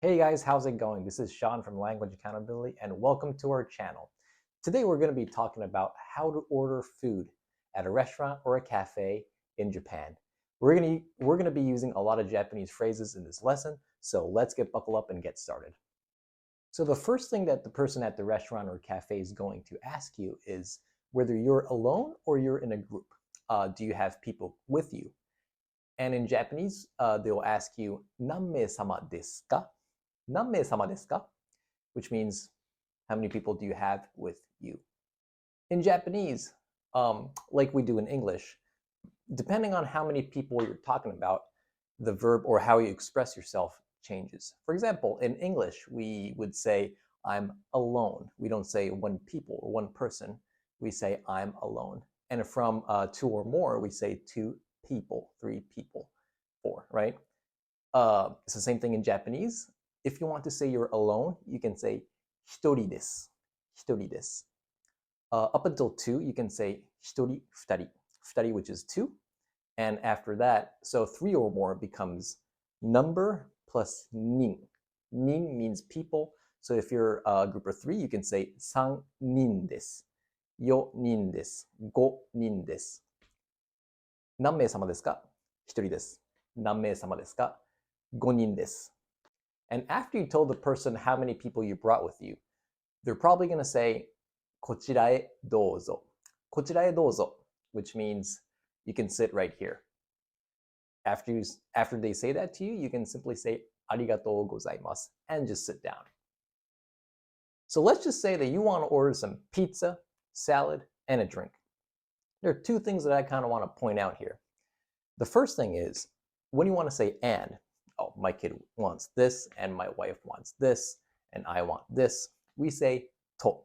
Hey guys, how's it going? This is Sean from Language Accountability and welcome to our channel. Today we're going to be talking about how to order food at a restaurant or a cafe in Japan. We're going to be using a lot of Japanese phrases in this lesson, so let's get buckled up and get started. So the first thing that the person at the restaurant or cafe is going to ask you is whether you're alone or you're in a group. Do you have people with you? And in Japanese, they'll ask you, 何名様ですか?何名様ですか? Which means, how many people do you have with you? In Japanese, like we do in English, depending on how many people you're talking about, the verb or how you express yourself changes. For example, in English, we would say, I'm alone. We don't say one people or one person. We say, I'm alone. And from two or more, we say two people, three people, four, right? It's the same thing in Japanese. If you want to say you're alone, you can say 一人です。一人です。Up until two, you can say 一人、二人。二人, which is two. And after that, so three or more becomes number plus nin. Nin means people. So if you're a group of three, you can say 三人です。四人です。五人です。何名様ですか?一人です。何名様ですか?五人です。And after you told the person how many people you brought with you, they're probably going to say, こちらへどうぞ。こちらへどうぞ, which means you can sit right here. After they say that to you, you can simply say, ありがとうございます and just sit down. So let's just say that you want to order some pizza, salad, and a drink. There are two things that I kind of want to point out here. The first thing is, when you want to say and, oh, my kid wants this, and my wife wants this, and I want this, we say と。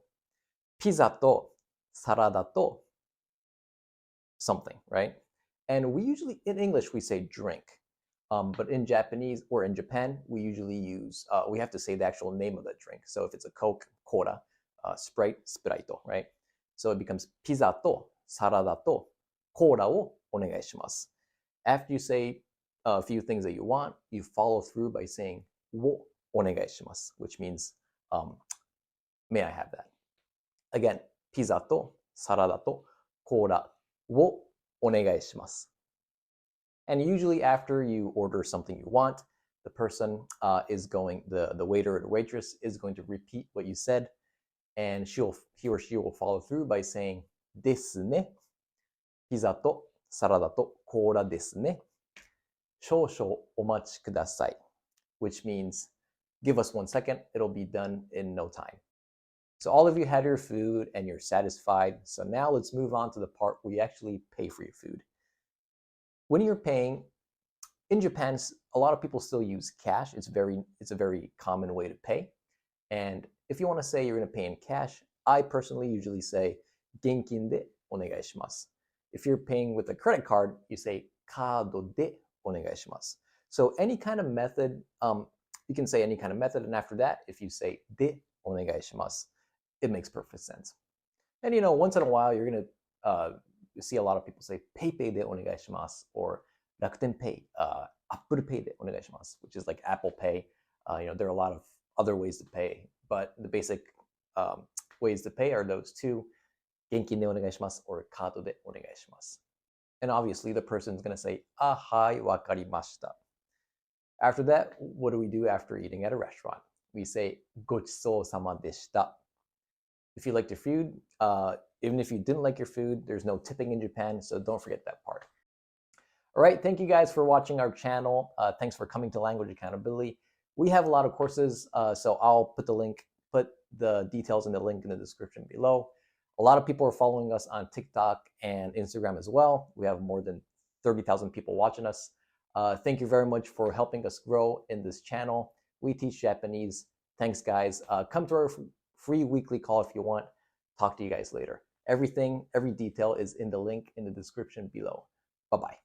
ピザとサラダと something, right? And we usually, in English, we say drink. But in Japanese or in Japan, we usually use, we have to say the actual name of the drink. So if it's a Coke, Cola, Sprite, Sprite, right? So it becomes ピザとサラダとコーラをお願いします. After you say a few things that you want, you follow through by saying をお願いします, which means, may I have that? Again, ピザとサラダとコーラをお願いします. And usually after you order something you want, the person is going, the waiter or the waitress is going to repeat what you said, and he or she will follow through by saying ですね。ピザとサラダとコーラですね。少々お待ちください, which means give us 1 second, it'll be done in no time. So all of you had your food and you're satisfied. So now let's move on to the part where you actually pay for your food. When you're paying, in Japan, a lot of people still use cash. It's a very common way to pay. And if you want to say you're going to pay in cash, I personally usually say 現金でお願いします. If you're paying with a credit card, you say カードでお願いします. So any kind of method, you can say any kind of method, and after that, if you say でお願いします, it makes perfect sense. And once in a while, you're going to see a lot of people say PayPay de onegaishimasu or Rakuten Pay, Apple Pay de onegaishimasu, which is like Apple Pay. There are a lot of other ways to pay, but the basic ways to pay are those two, genkin de onegaishimasu or kado de onegaishimasu. And obviously, the person's going to say, hai, wakarimashita. After that, what do we do after eating at a restaurant? We say, gochisou-sama deshita. If you liked your food, even if you didn't like your food, there's no tipping in Japan, so don't forget that part. All right, thank you guys for watching our channel. Thanks for coming to Language Accountability. We have a lot of courses, so I'll put the details in the link in the description below. A lot of people are following us on TikTok and Instagram as well. We have more than 30,000 people watching us. Thank you very much for helping us grow in this channel. We teach Japanese. Thanks, guys. Come to our free weekly call if you want. Talk to you guys later. Every detail is in the link in the description below. Bye-bye.